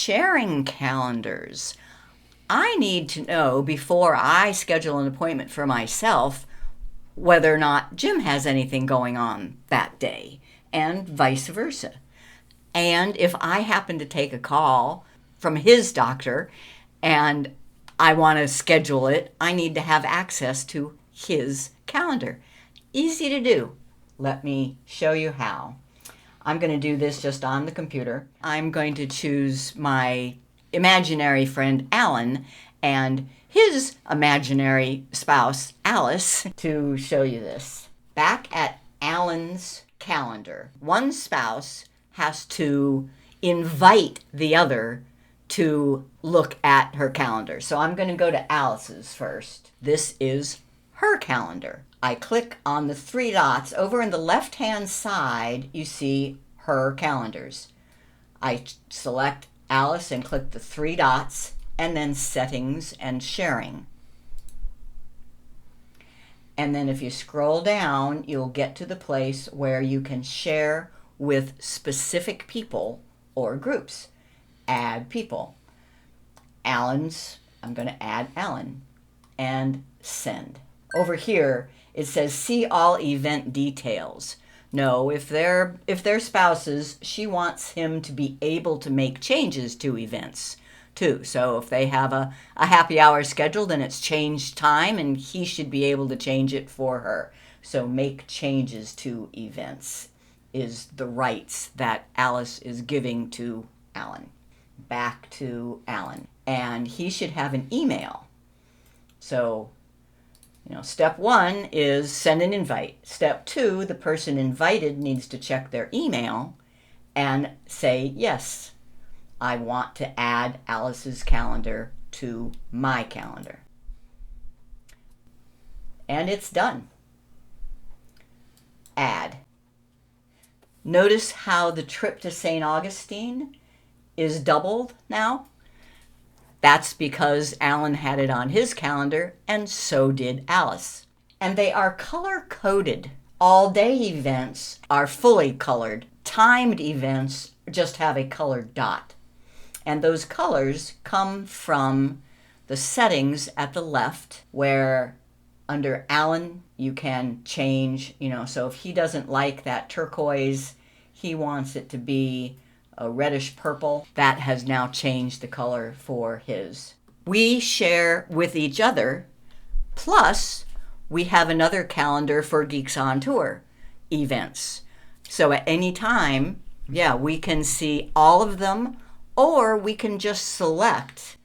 sharing calendars. I need to know before I schedule an appointment for myself whether or not Jim has anything going on that day, and vice versa. And if I happen to take a call from his doctor and I want to schedule it, I need to have access to his calendar. Easy to do. Let me show you how. I'm going to do this just on the computer. I'm going to choose my imaginary friend Alan and his imaginary spouse Alice to show you this. Back at Alan's calendar, one spouse has to invite the other to look at her calendar. So I'm going to go to Alice's first. This is her calendar. I click on the three dots. Over in the left-hand side, you see her calendars. I select Alice and click the three dots, and then Settings and Sharing. And then if you scroll down, you'll get to the place where you can share with specific people or groups. Add people. Alan's, I'm going to add Alan, and send. Over here, it says see all event details. No, if they're spouses, she wants him to be able to make changes to events too. So if they have a happy hour scheduled and it's changed time, and he should be able to change it for her. So make changes to events is the rights that Alice is giving to Alan. Back to Alan. And he should have an email. So, step one is send an invite. Step two, the person invited needs to check their email and say, yes, I want to add Alice's calendar to my calendar. And it's done. Add. Notice how the trip to St. Augustine is doubled now. That's because Alan had it on his calendar, and so did Alice. And they are color-coded. All-day events are fully colored. Timed events just have a colored dot. And those colors come from the settings at the left, where under Alan you can change, so if he doesn't like that turquoise, he wants it to be a reddish purple. That has now changed the color for his. We share with each other, plus we have another calendar for Geeks on Tour events. So at any time, we can see all of them, or we can just select.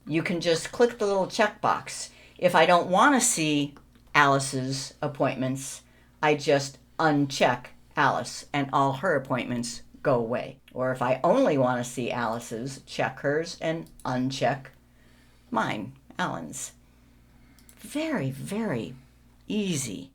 You can just click the little checkbox. If I don't want to see Alice's appointments, I just uncheck Alice and all her appointments go away. Or if I only want to see Alice's, check hers and uncheck mine, Alan's. Very, very easy.